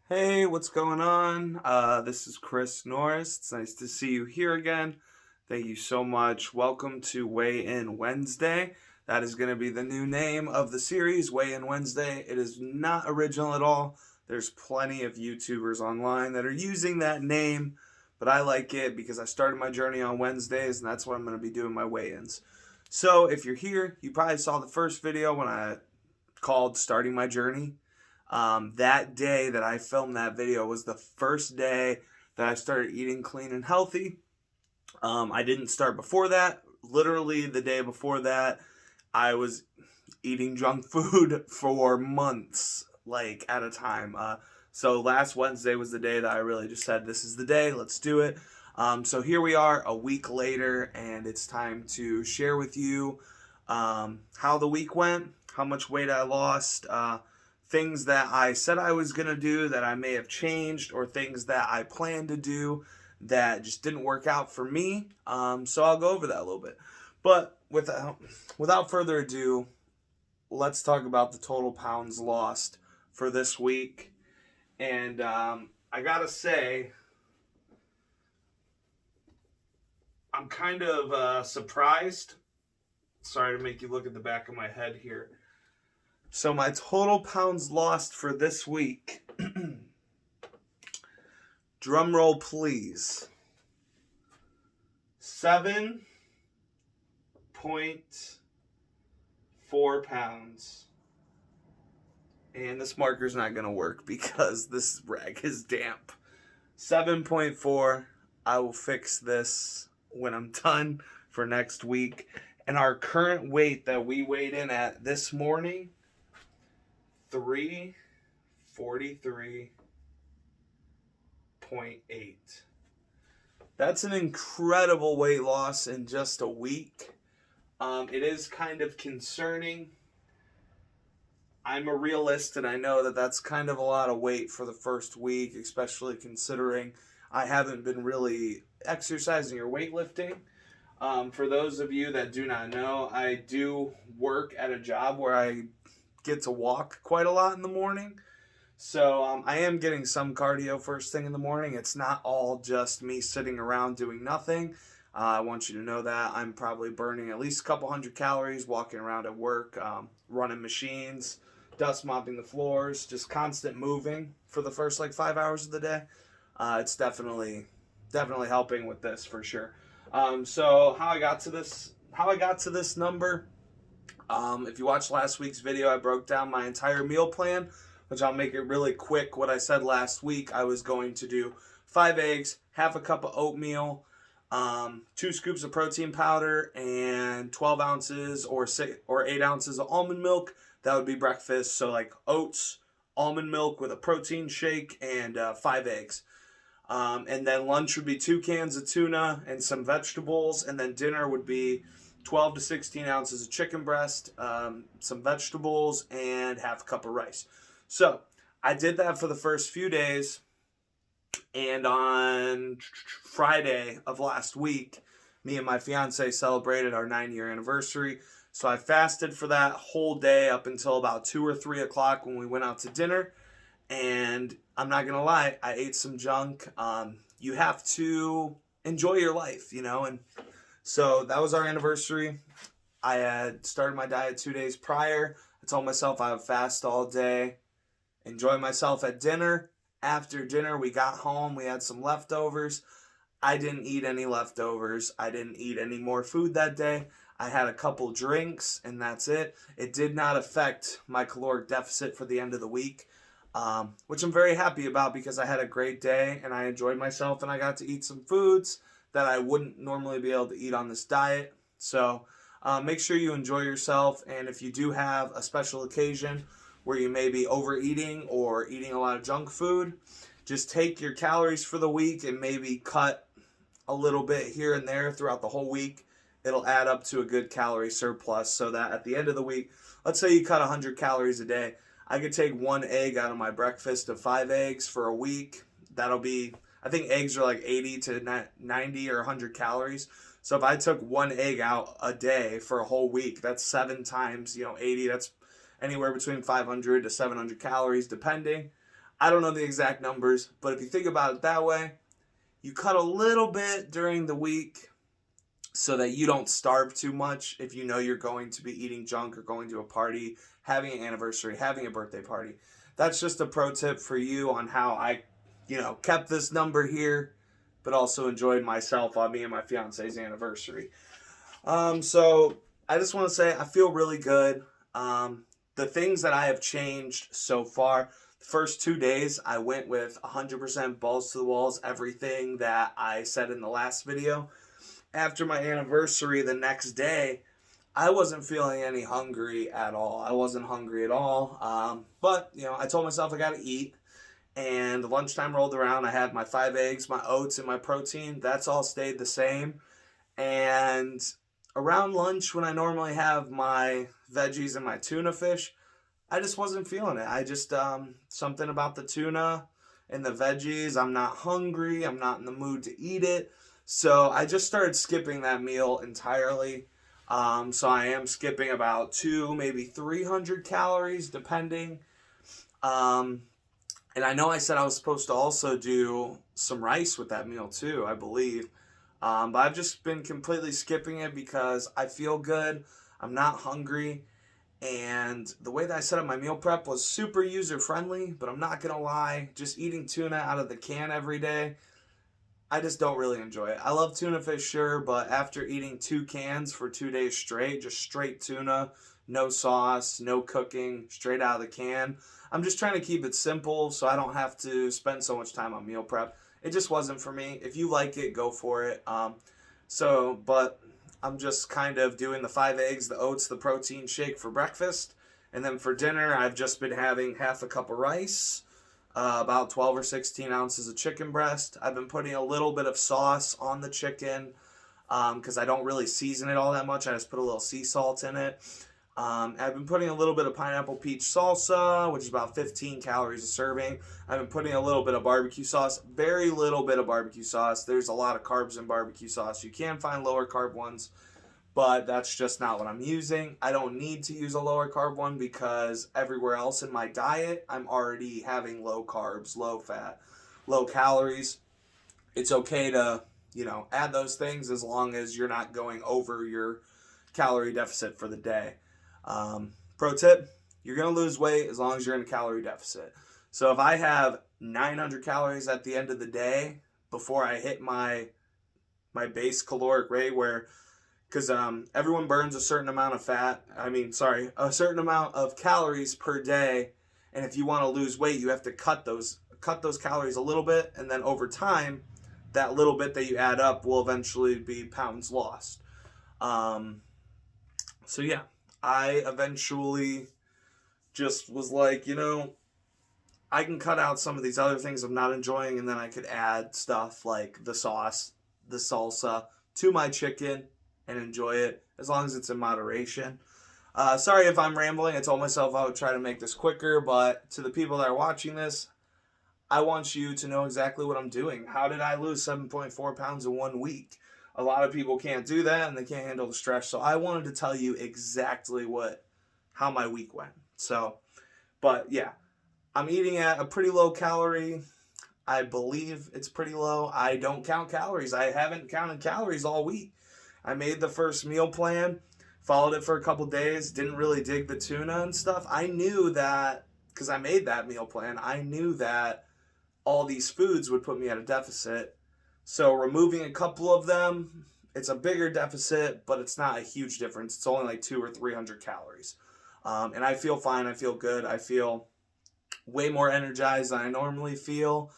Hey, what's going on? This is Chris Norris. It's nice to see you here again. Thank you so much. Welcome to Weigh In Wednesday. That is going to be the new name of the series, Weigh In Wednesday. It is not original at all. There's plenty of YouTubers online that are using that name, but I like it because I started my journey on Wednesdays, and that's when I'm going to be doing my weigh-ins. So if you're here, you probably saw the first video when I called Starting My Journey. That day that I filmed that video was the first day that I started eating clean and healthy. I didn't start before that. Literally the day before that, I was eating junk food for months, like at a time. So last Wednesday was the day that I really just said, this is the day, let's do it. So here we are a week later, and it's time to share with you how the week went, how much weight I lost, things that I said I was going to do that I may have changed, or things that I planned to do that just didn't work out for me. So I'll go over that a little bit. But without further ado, let's talk about the total pounds lost for this week. And I gotta say, I'm kind of surprised. Sorry to make you look at the back of my head here. So my total pounds lost for this week, drum roll please, 7.4 pounds. And this marker's not going to work because this rag is damp. 7.4. I will fix this when I'm done for next week. And our current weight that we weighed in at this morning, 343.8. That's an incredible weight loss in just a week. It is kind of concerning. I'm a realist, and I know that that's kind of a lot of weight for the first week, especially considering I haven't been really exercising or weightlifting. For those of you that do not know, I do work at a job where I get to walk quite a lot in the morning. So I am getting some cardio first thing in the morning. It's not all just me sitting around doing nothing. I want you to know that I'm probably burning at least a couple hundred calories walking around at work, running machines, dust mopping the floors, just constant moving for the first 5 hours of the day. It's definitely helping with this for sure. So how I got to this number. If you watched last week's video, I broke down my entire meal plan, which I'll make it really quick. What I said last week, I was going to do 5 eggs, half a cup of oatmeal, 2 scoops of protein powder, and 12 ounces or 8 ounces of almond milk. That would be breakfast. So oats, almond milk with a protein shake, and 5 eggs. And then lunch would be 2 cans of tuna and some vegetables. And then dinner would be 12 to 16 ounces of chicken breast, some vegetables, and half a cup of rice. So I did that for the first few days. And on Friday of last week, me and my fiance celebrated our 9-year anniversary. So I fasted for that whole day up until about 2 or 3 o'clock when we went out to dinner. And I'm not going to lie, I ate some junk. You have to enjoy your life, and so that was our anniversary. I had started my diet 2 days prior. I told myself I would fast all day, enjoy myself at dinner. After dinner, we got home. We had some leftovers. I didn't eat any leftovers. I didn't eat any more food that day. I had a couple drinks, and that's it. It did not affect my caloric deficit for the end of the week, which I'm very happy about because I had a great day, and I enjoyed myself, and I got to eat some foods that I wouldn't normally be able to eat on this diet. So make sure you enjoy yourself, and if you do have a special occasion where you may be overeating or eating a lot of junk food, just take your calories for the week and maybe cut a little bit here and there throughout the whole week. It'll add up to a good calorie surplus so that at the end of the week, let's say you cut 100 calories a day, I could take 1 egg out of my breakfast of 5 eggs for a week. That'll be, I think eggs are 80 to 90 or 100 calories. So if I took 1 egg out a day for a whole week, that's 7 times, 80. That's anywhere between 500 to 700 calories, depending. I don't know the exact numbers, but if you think about it that way, you cut a little bit during the week so that you don't starve too much if you know you're going to be eating junk or going to a party, having an anniversary, having a birthday party. That's just a pro tip for you on how I, kept this number here, but also enjoyed myself on me and my fiance's anniversary. So I just want to say I feel really good. The things that I have changed so far, the first 2 days I went with 100% balls to the walls, everything that I said in the last video. After my anniversary the next day, I wasn't feeling any hungry at all. I wasn't hungry at all. But, I told myself I got to eat. And lunchtime rolled around. I had my 5 eggs, my oats, and my protein. That's all stayed the same. And around lunch, when I normally have my veggies and my tuna fish, I just wasn't feeling it. I just, something about the tuna and the veggies, I'm not hungry. I'm not in the mood to eat it. So I just started skipping that meal entirely. So I am skipping about 200, maybe 300 calories, depending. And I know I said I was supposed to also do some rice with that meal too, I believe. But I've just been completely skipping it because I feel good. I'm not hungry. And the way that I set up my meal prep was super user-friendly, but I'm not going to lie, just eating tuna out of the can every day, I just don't really enjoy it. I love tuna fish, sure, but after eating 2 cans for 2 days straight, just straight tuna, no sauce, no cooking, straight out of the can, I'm just trying to keep it simple so I don't have to spend so much time on meal prep. It just wasn't for me. If you like it, go for it. But I'm just kind of doing the 5 eggs, the oats, the protein shake for breakfast. And then for dinner, I've just been having half a cup of rice, about 12 or 16 ounces of chicken breast. I've been putting a little bit of sauce on the chicken because I don't really season it all that much. I just put a little sea salt in it. I've been putting a little bit of pineapple peach salsa, which is about 15 calories a serving. I've been putting a little bit of barbecue sauce, very little bit of barbecue sauce. There's a lot of carbs in barbecue sauce. You can find lower carb ones, but that's just not what I'm using. I don't need to use a lower carb one because everywhere else in my diet, I'm already having low carbs, low fat, low calories. It's okay to, add those things as long as you're not going over your calorie deficit for the day. Pro tip, you're going to lose weight as long as you're in a calorie deficit. So if I have 900 calories at the end of the day before I hit my base caloric rate because everyone burns a certain amount of a certain amount of calories per day. And if you want to lose weight, you have to cut those calories a little bit. And then over time, that little bit that you add up will eventually be pounds lost. So yeah, I eventually just was like, I can cut out some of these other things I'm not enjoying, and then I could add stuff like the sauce, the salsa to my chicken and enjoy it as long as it's in moderation. Sorry if I'm rambling. I told myself I would try to make this quicker, but to the people that are watching this, I want you to know exactly what I'm doing. How did I lose 7.4 pounds in 1 week? A lot of people can't do that and they can't handle the stress. So I wanted to tell you exactly how my week went. But yeah, I'm eating at a pretty low calorie. I believe it's pretty low. I don't count calories. I haven't counted calories all week. I made the first meal plan, followed it for a couple days, didn't really dig the tuna and stuff. I knew that, because I made that meal plan, I knew that all these foods would put me at a deficit. So removing a couple of them, it's a bigger deficit, but it's not a huge difference. It's only like 200 or 300 calories. And I feel fine. I feel good. I feel way more energized than I normally feel.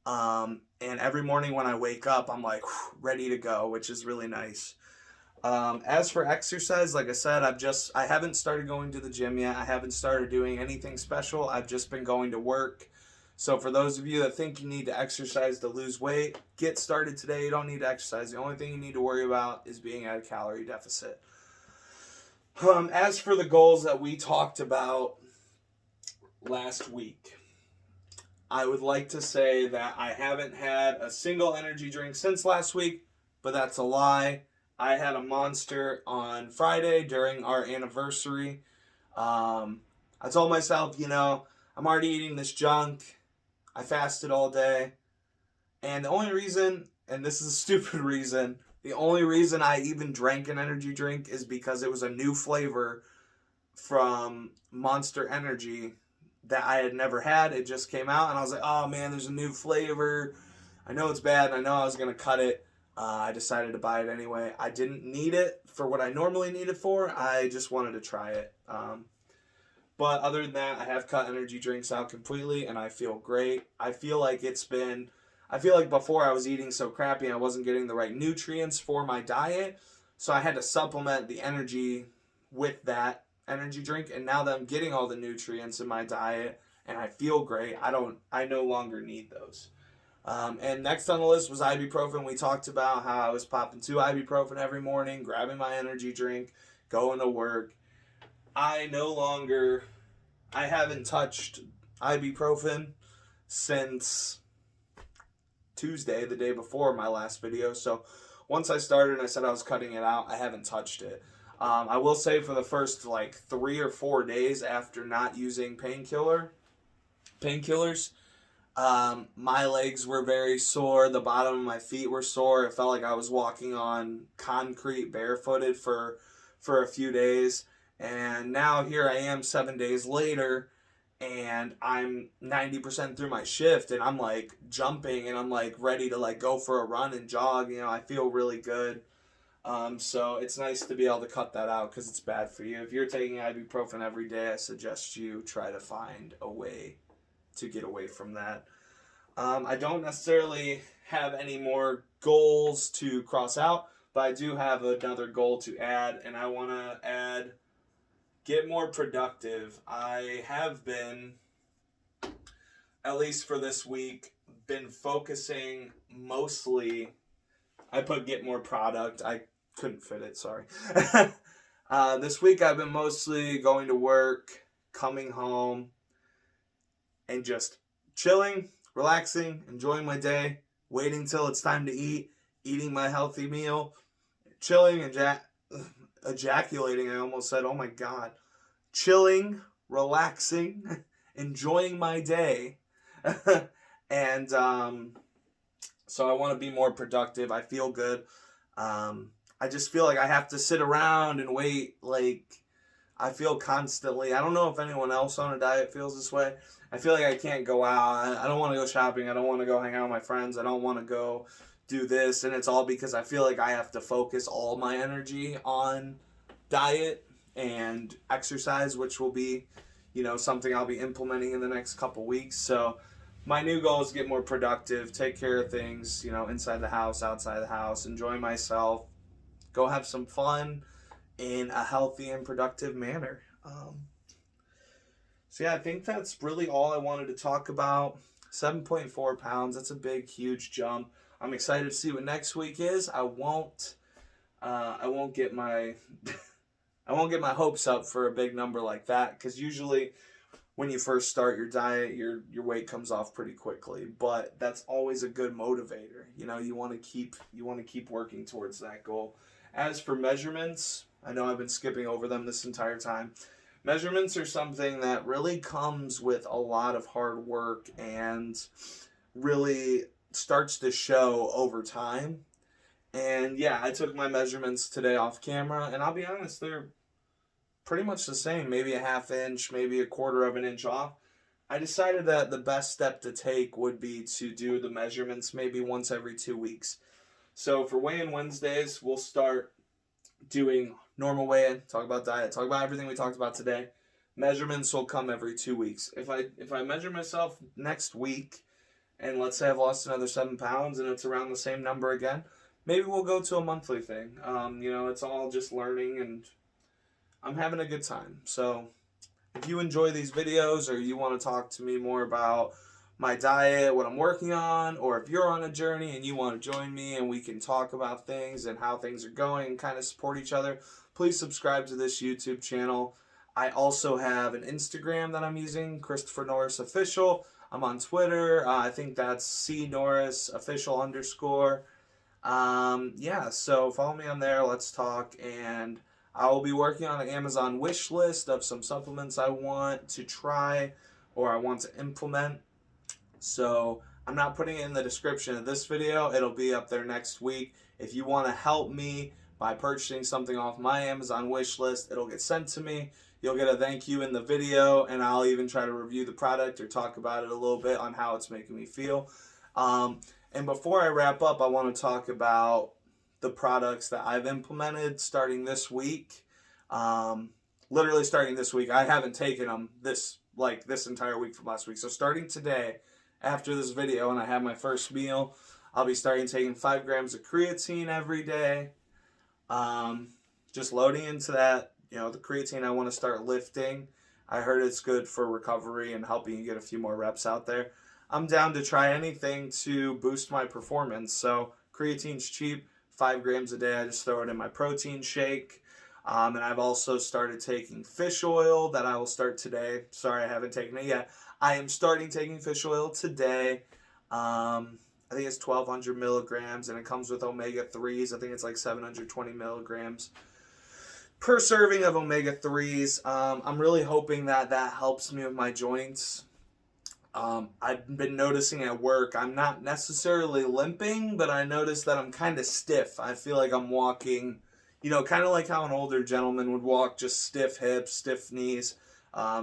And every morning when I wake up, I'm like ready to go, which is really nice. As for exercise, like I said, I haven't started going to the gym yet. I haven't started doing anything special. I've just been going to work. So for those of you that think you need to exercise to lose weight, get started today. You don't need to exercise. The only thing you need to worry about is being at a calorie deficit. As for the goals that we talked about last week, I would like to say that I haven't had a single energy drink since last week, but that's a lie. I had a Monster on Friday during our anniversary. I told myself, I'm already eating this junk. I fasted all day. And the only reason, and this is a stupid reason, the only reason I even drank an energy drink is because it was a new flavor from Monster Energy that I had never had. It just came out, and I was like, oh man, there's a new flavor. I know it's bad, and I know I was going to cut it. I decided to buy it anyway. I didn't need it for what I normally need it for. I just wanted to try it. But other than that, I have cut energy drinks out completely, and I feel great. I feel like before I was eating so crappy, I wasn't getting the right nutrients for my diet. So I had to supplement the energy with that energy drink. And now that I'm getting all the nutrients in my diet and I feel great, I no longer need those. And next on the list was ibuprofen. We talked about how I was popping 2 ibuprofen every morning, grabbing my energy drink, going to work. I haven't touched ibuprofen since Tuesday, the day before my last video. So once I started and I said I was cutting it out, I haven't touched it. I will say for the first 3 or 4 days after not using painkillers, my legs were very sore. The bottom of my feet were sore. It felt like I was walking on concrete barefooted for a few days. And now here I am 7 days later, and I'm 90% through my shift, and I'm jumping, and I'm ready to go for a run and jog. I feel really good. So it's nice to be able to cut that out because it's bad for you. If you're taking ibuprofen every day, I suggest you try to find a way to get away from that. I don't necessarily have any more goals to cross out, but I do have another goal to add, and I want to add get more productive. I have been, at least for this week, been focusing mostly. I put get more product. I couldn't fit it, sorry. This week I've been mostly going to work, coming home, and just chilling, relaxing, enjoying my day, waiting till it's time to eat, eating my healthy meal, chilling and ejaculating, I almost said, oh my God. Chilling, relaxing, enjoying my day. And so I want to be more productive. I feel good. I just feel like I have to sit around and wait. I feel constantly. I don't know if anyone else on a diet feels this way. I feel like I can't go out. I don't want to go shopping. I don't want to go hang out with my friends. I don't want to go do this. And it's all because I feel like I have to focus all my energy on diet and exercise, which will be, something I'll be implementing in the next couple weeks. So my new goal is to get more productive, take care of things, inside the house, outside the house, enjoy myself, go have some fun in a healthy and productive manner. So yeah, I think that's really all I wanted to talk about. 7.4 pounds, that's a big, huge jump. I'm excited to see what next week is. I won't get my hopes up for a big number like that, because usually when you first start your diet, your weight comes off pretty quickly. But that's always a good motivator. You want to keep working towards that goal. As for measurements, I know I've been skipping over them this entire time. Measurements are something that really comes with a lot of hard work and really starts to show over time. And yeah, I took my measurements today off camera, and I'll be honest, they're pretty much the same, maybe a half inch, maybe a quarter of an inch off. I decided that the best step to take would be to do the measurements maybe once every 2 weeks. So for weigh-in Wednesdays, we'll start doing normal weigh-in, talk about diet, talk about everything we talked about today. Measurements will come every 2 weeks. If I measure myself next week, and let's say I've lost another 7 pounds and it's around the same number again, maybe we'll go to a monthly thing. It's all just learning, and I'm having a good time. So if you enjoy these videos, or you want to talk to me more about my diet, what I'm working on, or if you're on a journey and you want to join me and we can talk about things and how things are going and kind of support each other, please subscribe to this YouTube channel. I also have an Instagram that I'm using, ChristopherNorrisOfficial. I'm on Twitter. I think that's CNorrisOfficial_. So follow me on there. Let's talk. And I will be working on an Amazon wish list of some supplements I want to try or I want to implement. So I'm not putting it in the description of this video. It'll be up there next week. If you want to help me by purchasing something off my Amazon wish list, it'll get sent to me. You'll get a thank you in the video, and I'll even try to review the product or talk about it a little bit on how it's making me feel. And before I wrap up, I want to talk about the products that I've implemented starting this week. Literally starting this week. I haven't taken them this entire week from last week. So starting today, after this video, and I have my first meal, I'll be starting taking 5 grams of creatine every day. Just loading into that. You know, the creatine, I want to start lifting. I heard it's good for recovery and helping you get a few more reps out there. I'm down to try anything to boost my performance. So creatine's cheap, 5 grams a day. I just throw it in my protein shake. And I've also started taking fish oil that I will start today. Sorry, I haven't taken it yet. I am starting taking fish oil today. I think it's 1,200 milligrams, and it comes with omega-3s. I think it's like 720 milligrams per serving of omega-3s. I'm really hoping that helps me with my joints. I've been noticing at work, I'm not necessarily limping, but I notice that I'm kind of stiff. I feel like I'm walking, kind of like how an older gentleman would walk, just stiff hips, stiff knees.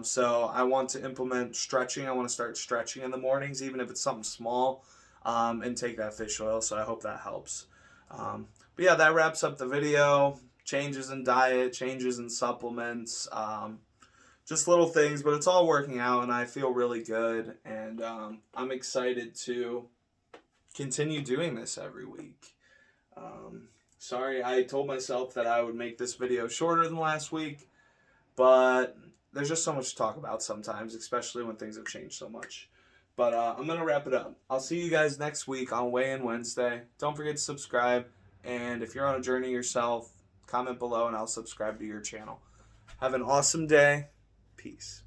So I want to implement stretching. I want to start stretching in the mornings, even if it's something small, and take that fish oil. So I hope that helps. But yeah, that wraps up the video. Changes in diet, changes in supplements, just little things, but it's all working out, and I feel really good, and I'm excited to continue doing this every week. Sorry, I told myself that I would make this video shorter than last week, but there's just so much to talk about sometimes, especially when things have changed so much. But I'm going to wrap it up. I'll see you guys next week on Weigh-In Wednesday. Don't forget to subscribe, and if you're on a journey yourself, comment below and I'll subscribe to your channel. Have an awesome day. Peace.